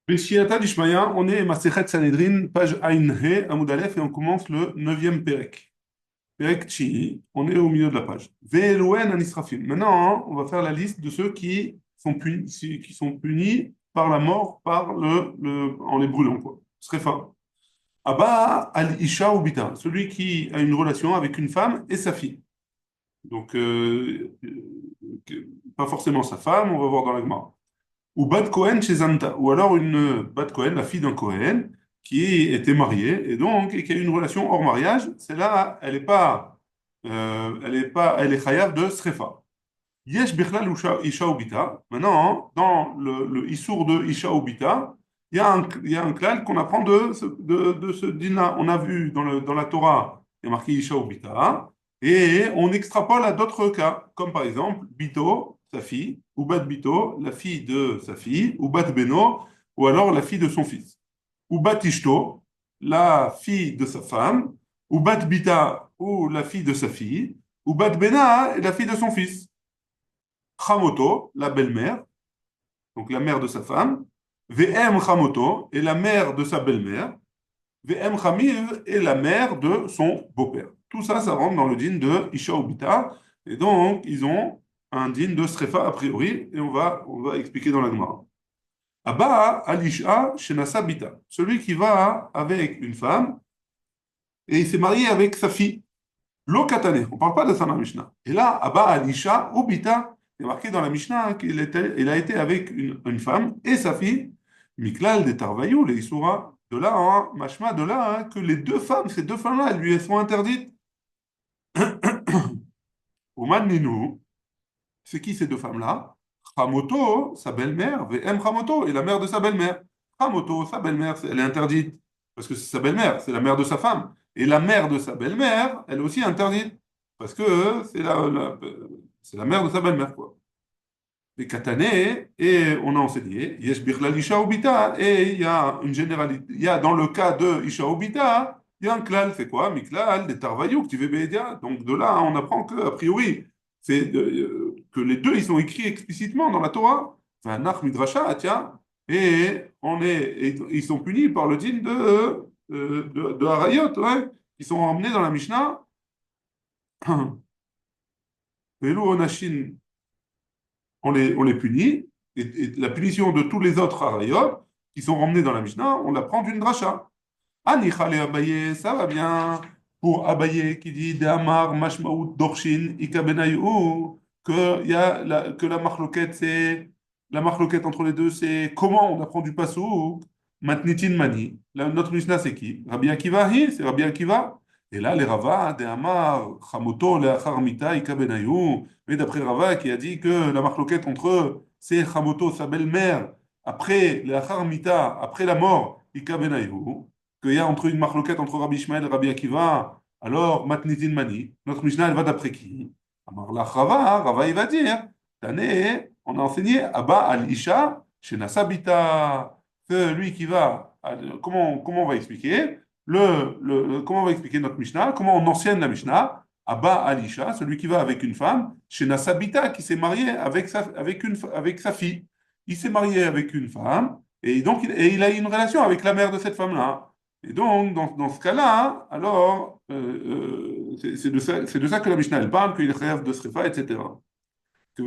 Beshiata Dishmaya, on est Masechet Sanhedrin, page Ain He, Amud Aleph, et on commence le neuvième Perek. Perek Tshii, on est au milieu de la page. Ve'elouen anisrafim. Maintenant, on va faire la liste de ceux qui sont punis par la mort, en les brûlant, quoi. Srefa. Abba al-Isha ou Bita, celui qui a une relation avec une femme et sa fille. Donc, pas forcément sa femme, on va voir dans la Gemara. Ou Bat Cohen chez Zanta, ou alors une Bat Cohen, la fille d'un Cohen, qui était mariée et donc et qui a eu une relation hors mariage. Celle-là, elle est chayav de Srefa. Yesh Bichlal Isha Ubita. Maintenant, dans le Issour de Isha Ubita, il y a un klal qu'on apprend de ce din-là. On a vu dans la Torah, il y a marqué Isha Ubita, et on extrapole à d'autres cas, comme par exemple Bito, sa fille, ou Bat Bito, la fille de sa fille, ou Bat Beno, ou alors la fille de son fils. Ou Bat Ishto, la fille de sa femme, ou Bat Bita, ou la fille de sa fille, ou Bat Bena, la fille de son fils. Chamoto, la belle-mère, donc la mère de sa femme, V'em Chamoto, et la mère de sa belle-mère, V'em Chamiv, et la mère de son beau-père. Tout ça, ça rentre dans le din de Isha ou Bita, et donc ils ont un din de Srefa a priori, et on va expliquer dans la Gemara. Abba al-Isha shenasa Bita, celui qui va avec une femme, et il s'est marié avec sa fille. Lo katane, on ne parle pas de ça dans la Mishnah. Et là, Abba Alisha ou Bita, il est marqué dans la Mishnah il a été avec une femme et sa fille, Miklal de Tarvayou, les Issoura. De là, hein, Mashma, de là, hein, que les deux femmes, ces deux femmes-là, elles lui sont interdites. Oman Ninou, c'est qui ces deux femmes-là? Chamoto, sa belle-mère, VM Chamoto, et la mère de sa belle-mère. Chamoto, sa belle-mère, elle est interdite. Parce que c'est sa belle-mère, c'est la mère de sa femme. Et la mère de sa belle-mère, elle est aussi interdite. Parce que c'est la mère de sa belle-mère, quoi. Les katané, et on a enseigné, yesh bichlal isha obita, et il y a une généralité, il y a dans le cas de isha obita, il y a un klal, c'est quoi? Miklal, des tarvayou, tu veux. Donc de là, on apprend que, a priori, que les deux, ils sont écrits explicitement dans la Torah. Enfin, nach midrasha, tiens, et ils sont punis par le din de Harayot, ouais, qui sont emmenés dans la Mishnah. Velo onashin, on les punit, et la punition de tous les autres harayot qui sont ramenés dans la Mishnah, on la prend d'une dracha. Anichale Abaye, ça va bien. Pour Abaye qui dit De'amar Mashmaout Dorshin Ika Benayu, que la marloquette, c'est la marloquette entre les deux, c'est comment on apprend du pasouk. Matnitin Mani. Notre Mishnah, c'est qui? Rabbi Akiva, c'est Rabbi Akiva. Et là, les Rava, De'amar Chamoto Leachar Mita Ika Benayu. Mais d'après Rava qui a dit que la marloquette entre eux, c'est Chamoto, sa belle-mère, après Leachar Mita, après la mort, Ika Benayu, qu'il y a entre une marloquette entre Rabbi Ishmael et Rabbi Akiva, alors Matnitin Mani, notre Mishnah, elle va d'après qui? Amar la Rava, Rava il va dire, Tane, on a enseigné Abba al-Isha, chez Nasabita, que lui qui va, comment on va expliquer comment on va expliquer notre Mishnah, comment on enseigne la Mishnah, Abba al-Isha, celui qui va avec une femme, chez Nasabita, qui s'est marié avec sa fille. Il s'est marié avec une femme, et donc il a eu une relation avec la mère de cette femme-là. Et donc, dans ce cas-là, alors, c'est de ça que la Mishnah elle parle, qu'il est chayav de srefa, etc.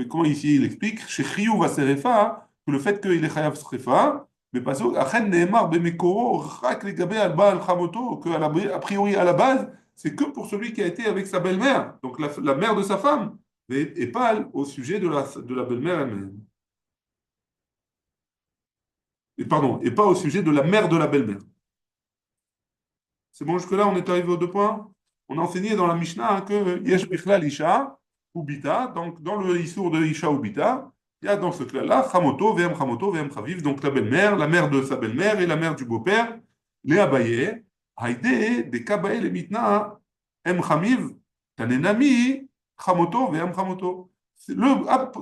Comment ici il explique, chez Chiyuv va serefa, que le fait qu'il est chayav srefa, mais pas ça, achen neemar bemekoro, rak legabe al baal chamoto, que a priori à la base, c'est que pour celui qui a été avec sa belle-mère, donc la mère de sa femme, et pas au sujet de la belle-mère elle-même. Et pardon, et pas au sujet de la mère de la belle-mère. C'est bon, jusque-là, on est arrivé aux deux points. On a enseigné dans la Mishnah hein, que Yesh Bichlal Isha ou Bita, donc dans le Issour de Isha ou Bita, il y a dans ce cas-là Chamoto, VM Chaviv, donc la belle-mère, la mère de sa belle-mère et la mère du beau-père, les Abaye, Haïdé, des Kabaye, les Mitna, M Chamiv, Tanenami, Chamoto, VM Chamoto.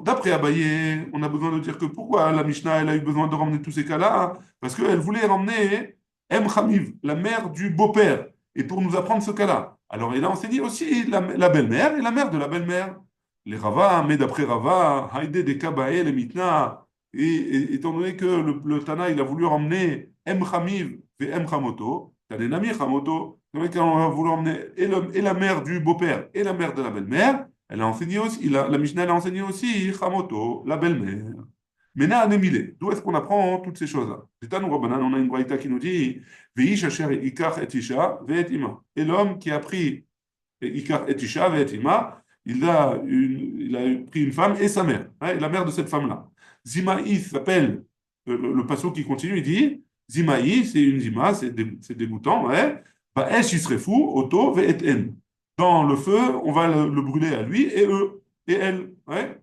D'après Abaye, on a besoin de dire que pourquoi la Mishnah elle a eu besoin de ramener tous ces cas-là, hein, parce qu'elle voulait ramener M. Khamiv, la mère du beau-père, et pour nous apprendre ce cas-là. Alors il a enseigné aussi la belle-mère et la mère de la belle-mère. Les Rava, mais d'après Rava, Haïdé des Kabae, les Mitna, étant donné que le Tana, il a voulu ramener Em Chamiv et Em Chamoto, Tanenami Chamoto, étant donné qu'on a voulu ramener et la mère du beau-père et la mère de la belle-mère, elle a enseigné aussi, la Mishnah elle a enseigné aussi Chamoto, la belle-mère. Mena Anemile, d'où est-ce qu'on apprend toutes ces choses-là? Tanu Rabbanan, on a une braïta qui nous dit Veish asher ikach et isha ve'et ima. Et l'homme qui a pris ikach et isha ve'et ima, il a pris une femme et sa mère, hein, et la mère de cette femme-là. Zimaï s'appelle, le passage qui continue, il dit Zimaï, c'est une zima, c'est dégoûtant, ouais. Esh yisrefu, oto ve'et en. Dans le feu, on va le brûler à lui et eux, et elle, ouais.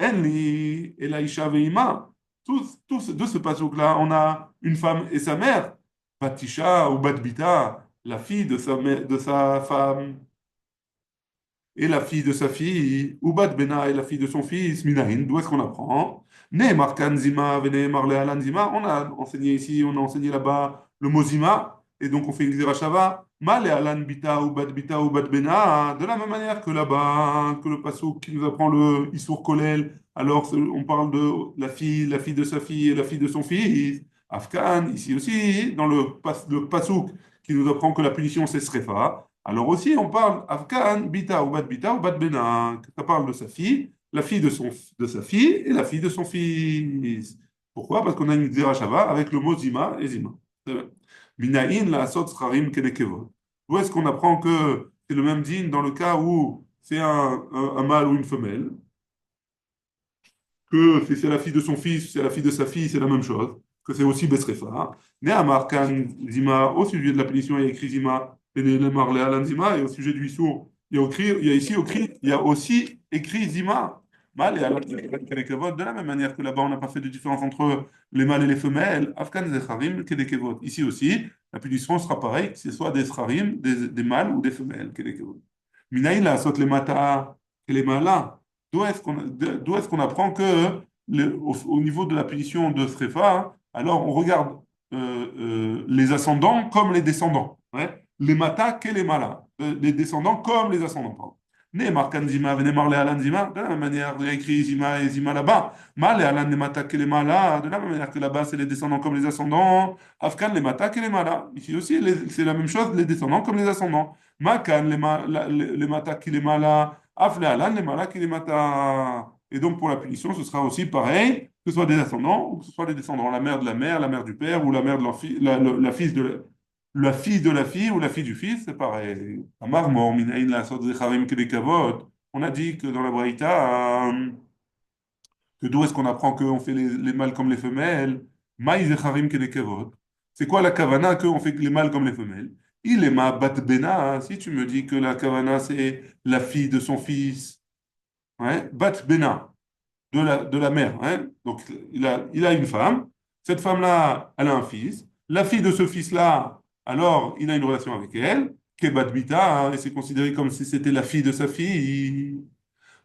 Enli, Elaïcha ve'ima. De ce passage-là, on a une femme et sa mère, Batisha ou Batbita, la fille de sa femme et la fille de sa fille, Ubat Bena et la fille de son fils, Minahin, d'où est-ce qu'on apprend? Nehemar Kanzima, Venemar Lealan Zima, on a enseigné ici, on a enseigné là-bas le mot Zima, et donc on fait une Zirashava, Ma Lealan Bita, Ubat Bena, de la même manière que là-bas, que le Passouk qui nous apprend le Issour Kolel, alors on parle de la fille de sa fille et la fille de son fils, Afkan, ici aussi, dans le Passouk qui nous apprend que la punition c'est Srefa, alors aussi, on parle Afghan, Bita ou Bat Bena. Ça parle de sa fille, la fille de sa fille et la fille de son fils. Pourquoi? Parce qu'on a une Zera Shava avec le mot Zima et Zima. Très bien. Minaïn la Asot Srarim Kedekevot. Où est-ce qu'on apprend que c'est le même din dans le cas où c'est un mâle ou une femelle, que si c'est la fille de son fils, c'est la fille de sa fille, c'est la même chose, que c'est aussi Besrefa. Nehamar Kan Zima, au sujet de la punition, il y a écrit Zima, et Nehamar Lealan Zima, et au sujet du Issour, il y a aussi écrit Zima. Mal et Alan, de la même manière que là-bas, on n'a pas fait de différence entre les mâles et les femelles. Afkan Zecharim, Kedekevot. Ici aussi, la punition sera pareille, que ce soit des Zcharim, des mâles ou des femelles, Kedekevot. Minaïla, Sot les Mata, les Mala. D'où est-ce qu'on apprend que au niveau de la punition de Srefa, hein, alors on regarde les ascendants comme les descendants. Ouais. Les matas et les malas. Les descendants comme les ascendants. Pardon. Neymar Kanzima, Neymar le Alan Zima, de la même manière, il y a écrit Zima et Zima là-bas. Mal et Alan les matas et les malas, de la même manière que là-bas, c'est les descendants comme les ascendants. Afghan les matas et les malas. Ici aussi, c'est la même chose, les descendants comme les ascendants. Makan les matas et les malas. Afle Alan les malas et les matas. Et donc, pour la punition, ce sera aussi pareil, que ce soit des ascendants ou que ce soit les descendants, la mère, la mère du père ou la mère de l'enfant, la fille de la fille ou la fille du fils, c'est pareil. Amar mor minaïn la sot zecharim kedekavot. On a dit que dans la Braïta, que d'où est-ce qu'on apprend qu'on fait les mâles comme les femelles? Maï zecharim kedekavot. C'est quoi la kavana qu'on fait les mâles comme les femelles? Il est ma bat bena. Si tu me dis que la kavana c'est la fille de son fils, ouais, bat bena de la mère. Hein. Donc, il a une femme. Cette femme-là, elle a un fils. La fille de ce fils-là, alors, il a une relation avec elle. Kebat bita, hein, et c'est considéré comme si c'était la fille de sa fille.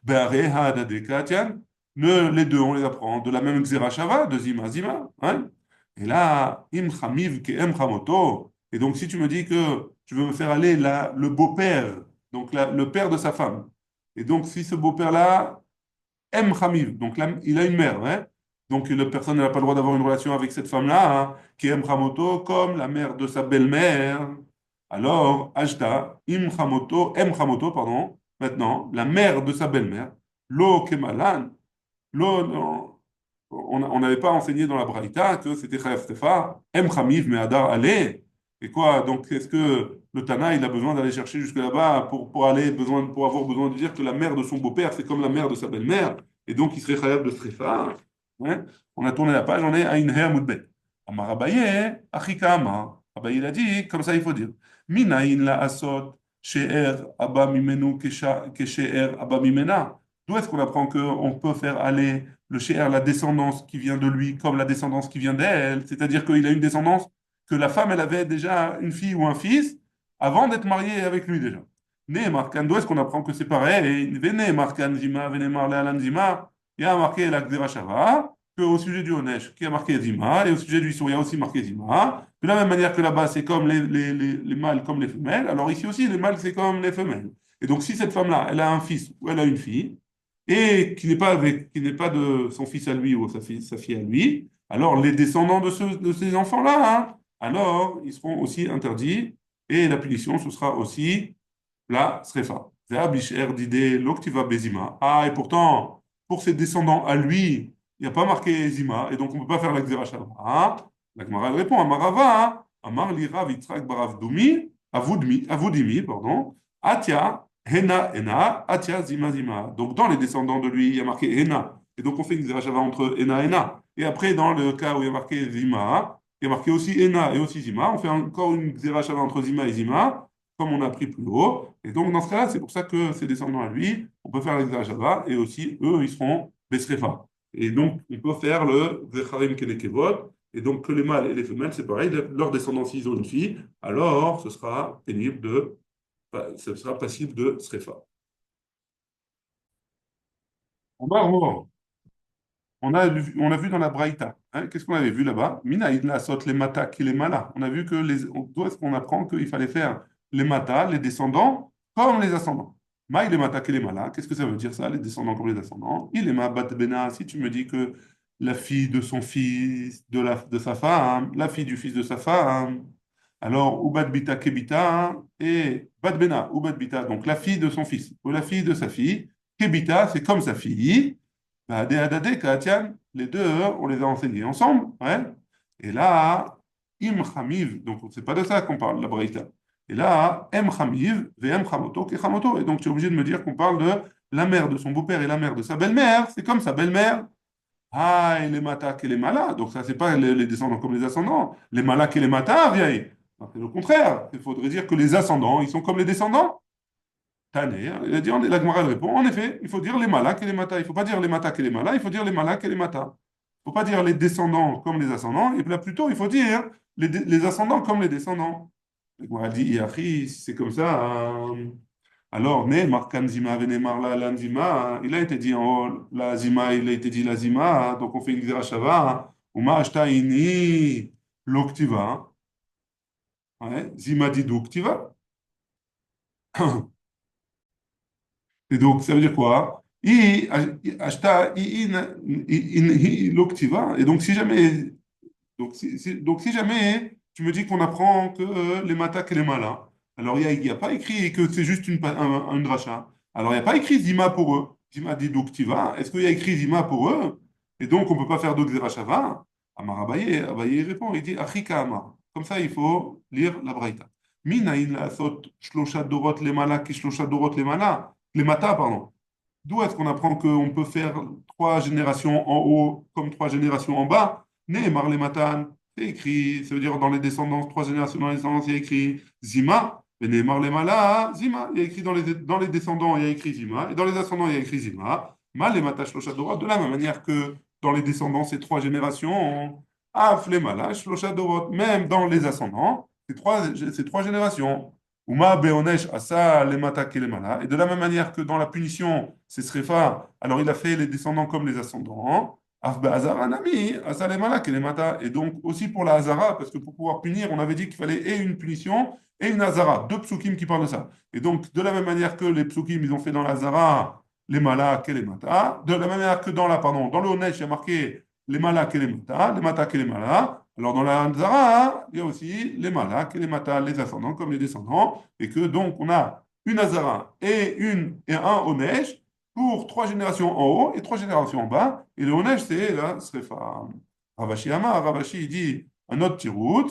Be'areha dadeka, tiens. Les deux, on les apprend de la même Xerashava, de Zima Zima. Hein. Et là, im chamiv ke em chamoto. Et donc, si tu me dis que tu veux me faire aller le beau-père, donc le père de sa femme, et donc si ce beau-père-là M. Hamil, donc là, il a une mère, hein. Donc la personne n'a pas le droit d'avoir une relation avec cette femme-là, hein, qui est M. Hamoto, comme la mère de sa belle-mère. Alors, Ajda, M. Hamoto, pardon, maintenant, la mère de sa belle-mère, Lo Kemalan, Lo, non, on n'avait pas enseigné dans la Braïta que c'était Chayav Stefa, M. Hamiv, mais Adar allez. Et quoi, donc est-ce que le Tana, il a besoin d'aller chercher jusque là-bas pour avoir besoin de dire que la mère de son beau-père, c'est comme la mère de sa belle-mère, et donc il serait Chayav de Strefa, hein. On a tourné la page, on est à une Moudbet. Amar Abaye, Achika Amar. Abaye, il a dit, comme ça il faut dire. Minaïn la asot, she'er abba mimenu keshe'er abba mimena. D'où est-ce qu'on apprend qu'on peut faire aller le she'er, la descendance qui vient de lui, comme la descendance qui vient d'elle? C'est-à-dire qu'il a une descendance que la femme, elle avait déjà une fille ou un fils avant d'être mariée avec lui déjà. Né Markan, d'où est-ce qu'on apprend que c'est pareil? Vene Markan Zima, Vene Marle Alan Zima, il y a marqué la Gdera Shava, qu'au sujet du Honesh, qui a marqué Zima, et au sujet du Issour, il y a aussi marqué Zima. De la même manière que là-bas, c'est comme les mâles comme les femelles, alors ici aussi, les mâles, c'est comme les femelles. Et donc, si cette femme-là, elle a un fils ou elle a une fille, et qui n'est pas de son fils à lui ou sa fille à lui, alors les descendants de ces enfants-là, hein, alors ils seront aussi interdits et la punition, ce sera aussi la srefa. Ve'abisher d'idée l'oktiva bezima. Ah, et pourtant, pour ses descendants à lui, il n'y a pas marqué zima, et donc on ne peut pas faire la xéra shalom. Ah, la Gemara elle répond, Amarava, hein, Amar lira vitzrak barav dumi, avodimi, pardon, atia, hena, hena, atia, zima, zima. Donc dans les descendants de lui, il y a marqué hena, et donc on fait une xéra shava entre hena et hena. Et après, dans le cas où il y a marqué zima, il y a marqué aussi hena et aussi zima, on fait encore une xéra shava entre zima et zima, comme on a pris plus haut. Et donc, dans ce cas-là, c'est pour ça que ses descendants à lui, on peut faire l'exagérat et aussi, eux, ils seront Besrefa. Et donc, on peut faire le Zecharim Kenekevot. Et donc, que les mâles et les femelles, c'est pareil, leurs descendants, s'ils ont une fille, alors ce sera pénible de, ce sera passible de Srefa. On va voir. On a vu dans la Braïta, hein, qu'est-ce qu'on avait vu là-bas? Mina idla sot les mata qui les mala. On a vu que d'où est-ce qu'on apprend qu'il fallait faire les mata, les descendants, comme les ascendants. Ma il les mata qui les mala. Qu'est-ce que ça veut dire ça, les descendants comme les ascendants? Il est ma bat bena. Si tu me dis que la fille de son fils, de sa femme, la fille du fils de sa femme, alors ubat bita kebita et bat bena, ubat bita, donc la fille de son fils ou la fille de sa fille, kebita, c'est comme sa fille. Bah, Adé, Katian, les deux, on les a enseignés ensemble. Ouais. Et là, Im Chamiv, donc c'est pas de ça qu'on parle, la Braïta. Et là, Em Chamiv, Vem Chamoto, Ke Chamoto. Et donc tu es obligé de me dire qu'on parle de la mère de son beau-père et la mère de sa belle-mère. C'est comme sa belle-mère. Ah, et les matas et les malas. Donc ça, c'est pas les descendants comme les ascendants. Les malas et les matas, vieille. C'est le contraire. Il faudrait dire que les ascendants, ils sont comme les descendants. Taner, il a dit, la Gemara elle répond, en effet, il faut dire les malaks et les matas. Il ne faut pas dire les matas et les malas, il faut dire les malaks et les matas. Il ne faut pas dire les descendants comme les ascendants, et là plutôt, il faut dire les ascendants comme les descendants. La Gemara dit, Yachi, si c'est comme ça, alors, né, markan zima, venemar la lanzima, il a été dit en haut, la zima, il a été dit la zima, donc on fait une xerashava, uma ashta ini l'oktiva, ouais, zima dit d'oktiva. Et donc, ça veut dire quoi? L'octiva. Et donc, si jamais, donc, si jamais tu me dis qu'on apprend que les matak et les malas, alors il n'y a, pas écrit que c'est juste une dracha. Alors, il n'y a pas écrit Zima pour eux. Zima dit d'octiva. Est-ce qu'il y a écrit Zima pour eux? Et donc, on ne peut pas faire d'Ogzerashava. Amar Abaye, Abaye répond, il dit Achika Amar. Comme ça, il faut lire la Braïta. Minaïn la sot shlosha dorot les malas qui shlosha dorot les malas. Les matas, pardon. D'où est-ce qu'on apprend qu'on peut faire trois générations en haut comme trois générations en bas? Nehemar les matan, c'est écrit, ça veut dire dans les descendants, trois générations dans les descendants, il y a écrit Zima, et Nehemar les mala, Zima, il y a écrit dans les descendants, il y a écrit Zima, et dans les ascendants, il y a écrit Zima, Mal les matash shloshadorot, de la même manière que dans les descendants, c'est trois générations, Af les malash shloshadorot, même dans les ascendants, c'est trois générations. Uma beonesh asa lemata kelemala. Et de la même manière que dans la punition, c'est srefa, alors il a fait les descendants comme les ascendants. Af be'azara nami asa lemala kelemata. Et donc aussi pour la hazara, parce que pour pouvoir punir, on avait dit qu'il fallait et une punition et une hazara. Deux psukim qui parlent de ça. Et donc de la même manière que les psukim, ils ont fait dans la hazara les mala kelemata, de la même manière que dans pardon, dans le onesh, il y a marqué les mata kelemala. Alors, dans la Hazara, il y a aussi les malaks et les matas, les ascendants comme les descendants, et que donc on a une Hazara et un Onesh pour trois générations en haut et trois générations en bas. Et le Onesh, c'est la Srefa. Ravashi Amar, Ravashi, il dit un autre tirout,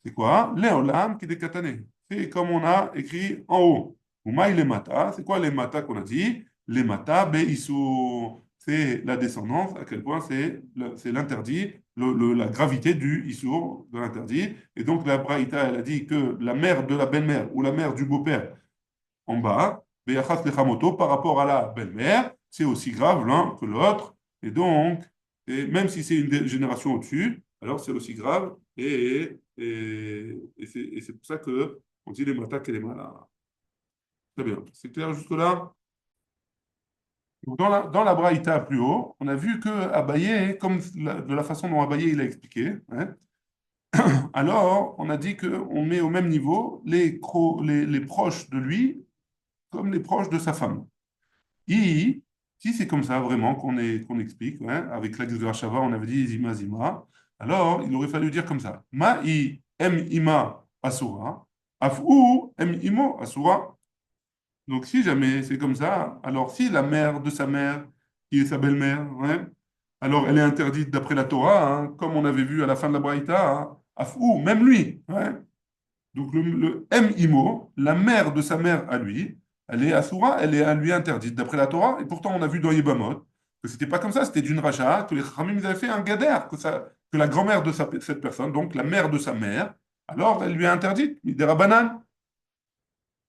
c'est quoi? Léolam qui décatané. C'est comme on a écrit en haut. Oumaï les matas, c'est quoi les matas qu'on a dit? Les matas, Beisou, c'est la descendance, à quel point c'est l'interdit, la gravité du issour, de l'interdit. Et donc la Braïta, elle a dit que la mère de la belle-mère ou la mère du beau-père en bas, Beyachas Lechamoto, par rapport à la belle-mère, c'est aussi grave l'un que l'autre. Et donc, même si c'est une génération au-dessus, alors c'est aussi grave. Et c'est pour ça que on dit les matas et les malas. Très bien. C'est clair jusque-là? Donc, dans la Braïta plus haut, on a vu que Abaye, comme de la façon dont Abaye il a expliqué, hein, alors on a dit qu'on met au même niveau les proches de lui comme les proches de sa femme. Si c'est comme ça vraiment qu'on explique, ouais, avec la Shava, on avait dit Zima Zima, alors il aurait fallu dire comme ça. Ma'i em ima asura, af'u em imo asura. Donc si jamais c'est comme ça, alors si la mère de sa mère, qui est sa belle-mère, ouais, alors elle est interdite d'après la Torah, hein, comme on avait vu à la fin de la Braïta, hein, af'u, même lui, ouais. Donc le em imo, la mère de sa mère à lui, elle est asura, elle est à lui interdite d'après la Torah. Et pourtant, on a vu dans Yebamot que c'était pas comme ça, c'était d'une racha, que les Chachamim ils avaient fait un gader, que la grand-mère de cette personne, donc la mère de sa mère, alors elle lui est interdite, des rabanan.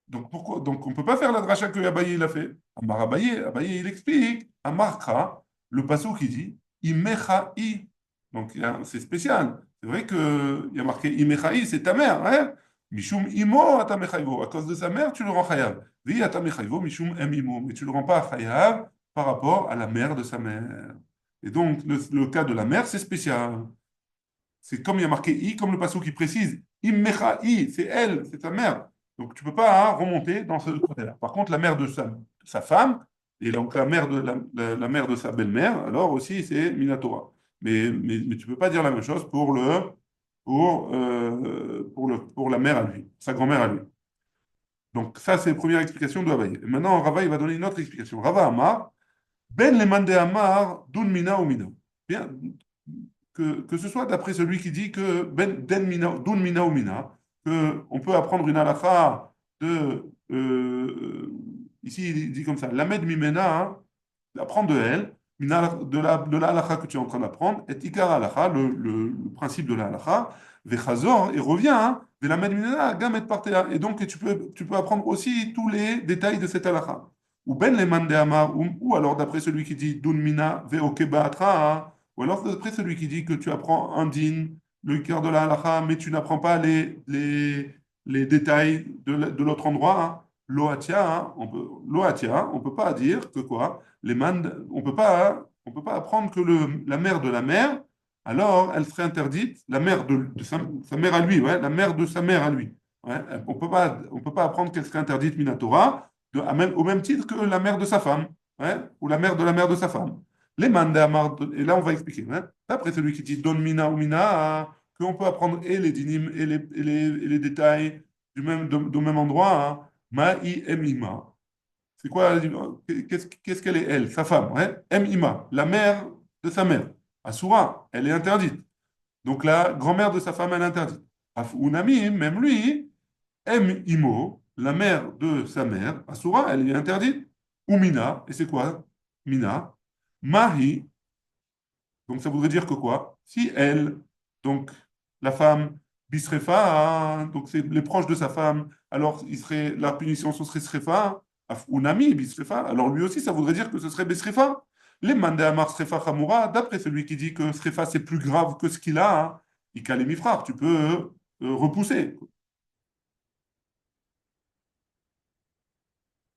Donc pourquoi? Donc on ne peut pas faire la dracha que Abaye il a fait. Amar Abaye, Abaye il explique, Amarkra, le passage qui dit, Imechaï. Donc c'est spécial. C'est vrai qu'il y a marqué Imechaï, c'est ta mère, hein? Mishum imo atamechayvo. À cause de sa mère, tu le rends chayav. Vi atamechayvo, mishum em imo. Mais tu ne le rends pas chayav par rapport à la mère de sa mère. Et donc le cas de la mère, c'est spécial. C'est comme il y a marqué I, comme le passage qui précise, Immechaï, c'est elle, c'est sa mère. Donc tu ne peux pas hein, remonter dans ce côté-là. Par contre, la mère de sa femme, et donc la mère de, la mère de sa belle-mère, alors aussi c'est Minatora. Mais tu ne peux pas dire la même chose pour la mère à lui, sa grand-mère à lui. Donc ça, c'est la première explication de Ravaï. Maintenant, Ravaï va donner une autre explication. Rava Amar, Ben le mande Amar, Dun Mina ou Mina. Bien, que ce soit d'après celui qui dit que ben, dun mina ou mina, qu'on peut apprendre une halakha ici il dit comme ça, l'amed mimena, hein, apprendre de elle, de la halakha que tu es en train d'apprendre, et ikar halakha, le principe de la halakha, vechazor, et revient, hein, de l'amed mimena, gam et partea, et donc tu peux apprendre aussi tous les détails de cette halakha. Ou ben le mande amar, ou alors d'après celui qui dit dun mina ve okeba atra, ou alors, d'après celui qui dit que tu apprends un din, le cœur de la halakha, mais tu n'apprends pas les détails de l'autre endroit, hein. Loatia, hein, loatia, on peut pas dire que quoi, on peut pas apprendre que la mère de la mère, alors elle serait interdite, la mère de sa mère à lui, ouais, la mère de sa mère à lui. Ouais, on peut pas apprendre qu'elle serait interdite Minatora, au même titre que la mère de sa femme, ouais, ou la mère de sa femme. Les mandamar, et là on va expliquer. Hein. D'après celui qui dit don mina ou mina, qu'on peut apprendre et les dinim et les détails du même endroit. Hein. Ma'i emima. C'est quoi? Qu'est-ce qu'elle est, elle, sa femme? Hein? Emima, la mère de sa mère. Asura, elle est interdite. Donc la grand-mère de sa femme, elle est interdite. Unami, même lui, Imo, la mère de sa mère. Asura, elle est interdite. Ou mina, et c'est quoi? Mina. Mahi, donc ça voudrait dire que quoi? Si elle, donc la femme, bisrefa, hein, donc c'est les proches de sa femme, alors la punition ce serait srefa, ou nami, bisrefa, alors lui aussi ça voudrait dire que ce serait besrefa. Les mandés amar srefa chamura, d'après celui qui dit que srefa c'est plus grave que ce qu'il a, hein, ikalemi frère, tu peux repousser.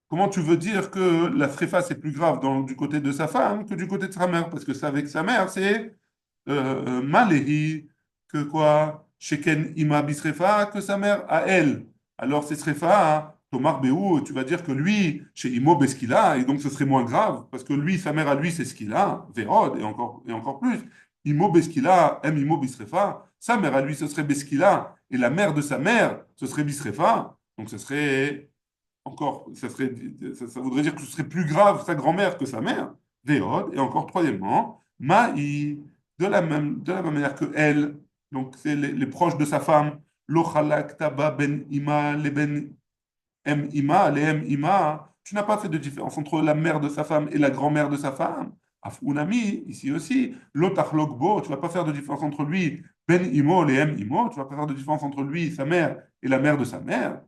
Comment tu veux dire que la srefa c'est plus grave du côté de sa femme que du côté de sa mère? Parce que c'est avec sa mère, c'est Maléhi, que quoi, Sheken Ima Bisrefa, que sa mère à elle. Alors c'est Srefa, hein, Tomar Béou, tu vas dire que lui, chez Imo Beskila, et donc ce serait moins grave, parce que lui, sa mère à lui, c'est ce qu'il a, Vérod, et encore plus. Imo Beskila, M Imo Bisrefa, sa mère à lui, ce serait Beskila, et la mère de sa mère, ce serait Bisrefa, donc ce serait encore, ça voudrait dire que ce serait plus grave sa grand-mère que sa mère, Véod, et encore troisièmement, Maï, de la même manière que elle, donc c'est les proches de sa femme, Lochalak Taba Ben Ima, les Ben Em Ima, les Em Ima, tu n'as pas fait de différence entre la mère de sa femme et la grand-mère de sa femme. Afounami, ici aussi, Lotachlokbo, tu ne vas pas faire de différence entre lui, Ben Imo, les Em Imo, tu ne vas pas faire de différence entre lui, sa mère, et la mère de sa mère.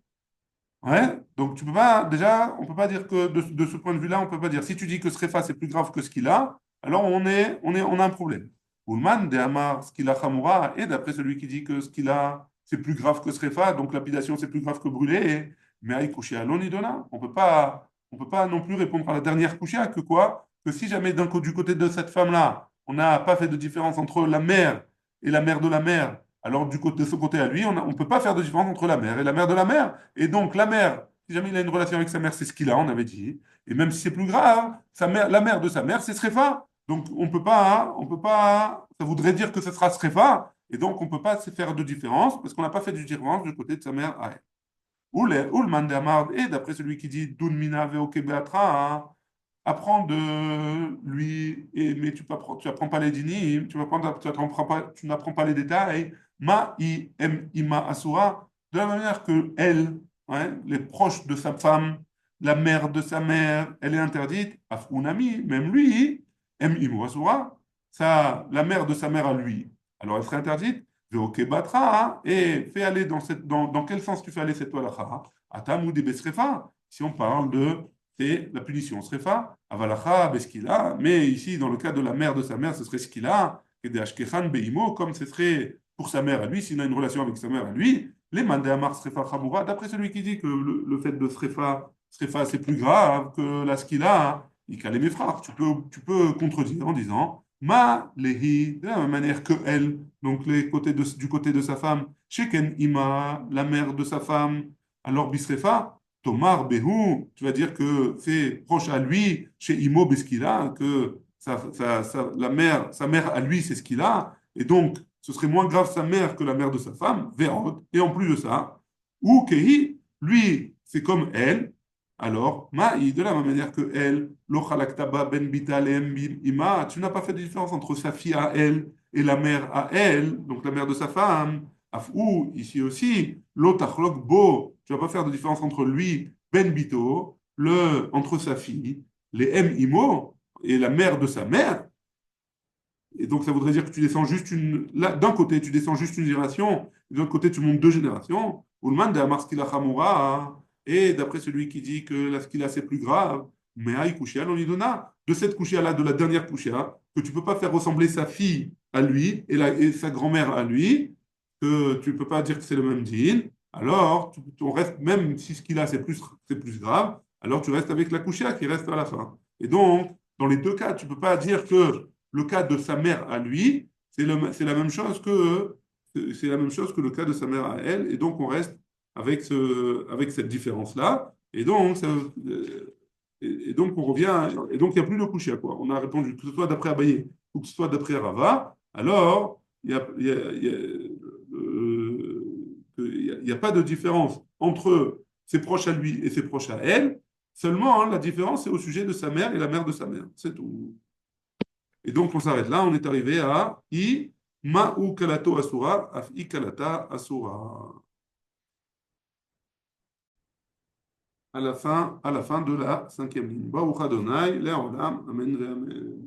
Ouais, donc tu peux pas, déjà, on peut pas dire que de ce point de vue-là, on peut pas dire. Si tu dis que Srefa c'est plus grave que ce qu'il a, alors on a un problème. Ullman de Amar, ce qu'il a Hamura, et d'après celui qui dit que ce qu'il a c'est plus grave que Srefa, donc lapidation c'est plus grave que brûler, mais aïe coucher à l'onidona, on peut pas non plus répondre à la dernière couchée que quoi? Que si jamais du côté de cette femme-là, on n'a pas fait de différence entre la mère et la mère de la mère, alors de ce côté à lui, on ne peut pas faire de différence entre la mère et la mère de la mère. Et donc, la mère Si jamais il a une relation avec sa mère, c'est ce qu'il a, on avait dit. Et même si c'est plus grave, sa mère, la mère de sa mère, c'est Srefa. Donc on peut pas, ça voudrait dire que ce sera Srefa, et donc on ne peut pas se faire de différence, parce qu'on n'a pas fait de différence du côté de sa mère à elle. Ou le mandamard, et d'après celui qui dit Dun mina veoke beatra, hein, apprends de lui, mais tu apprends pas les dynimes, tu n'apprends pas les détails. Ma i em ima asura, de la manière que elle, ouais, les proches de sa femme, la mère de sa mère, elle est interdite. Afunami, même lui, em imu asura, ça, la mère de sa mère à lui, alors elle serait interdite. Veoke batra, hein, et fais aller dans quel sens tu fais aller cette halakha? Atam ou des besrefa, si on parle de c'est la punition srefa, avalacha, beskila, mais ici, dans le cas de la mère de sa mère, ce serait skila, et des ashkechan beimo, comme ce serait pour sa mère à lui, s'il a une relation avec sa mère à lui, les mandéamar srefa chamura, d'après celui qui dit que le fait de srefa c'est plus grave que la skila, il calait mes frères. Tu peux contredire en disant, ma lehi, de la même manière que elle, donc du côté de sa femme, sheken ima, la mère de sa femme, alors bisrefa, Tomar Behu, tu vas dire que c'est proche à lui, chez Imo Beskila, que sa mère à lui, c'est ce qu'il a, et donc ce serait moins grave sa mère que la mère de sa femme, Verot, et en plus de ça, ou Kehi, lui, c'est comme elle, alors, Maï, de la même manière que elle, Lo Chalaktaba Ben Bita Lehem Ima, tu n'as pas fait de différence entre sa fille à elle et la mère à elle, donc la mère de sa femme, ou ici aussi, l'otachlok bo, tu vas pas faire de différence entre lui, ben bito, entre sa fille, les m imo, et la mère de sa mère. Et donc ça voudrait dire que tu descends juste d'un côté, tu descends juste une génération, et de l'autre côté, tu montes deux générations. Ulman de Amar Skila Chamura, et d'après celui qui dit que la skila c'est plus grave, mais aïe couchia l'onidona, de cette couchia-là, de la dernière couchia, que tu peux pas faire ressembler sa fille à lui et sa grand-mère à lui, que tu ne peux pas dire que c'est le même dîn, alors on reste, même si ce qu'il a c'est plus grave, alors tu restes avec la couchia qui reste à la fin. Et donc, dans les deux cas, tu ne peux pas dire que le cas de sa mère à lui, c'est la même chose que le cas de sa mère à elle, et donc on reste avec cette différence-là, et donc on revient, et donc il n'y a plus de couchia, quoi. On a répondu que ce soit d'après Abaye ou que ce soit d'après Rava, alors il y a pas de différence entre ses proches à lui et ses proches à elle. Seulement, hein, la différence, c'est au sujet de sa mère et la mère de sa mère. C'est tout. Et donc, on s'arrête là. On est arrivé à I, Ma'u Kalato Asura, Af I Kalata Asura. À la fin de la cinquième ligne. Baruch Adonai, Le'olam, Amen, Amen.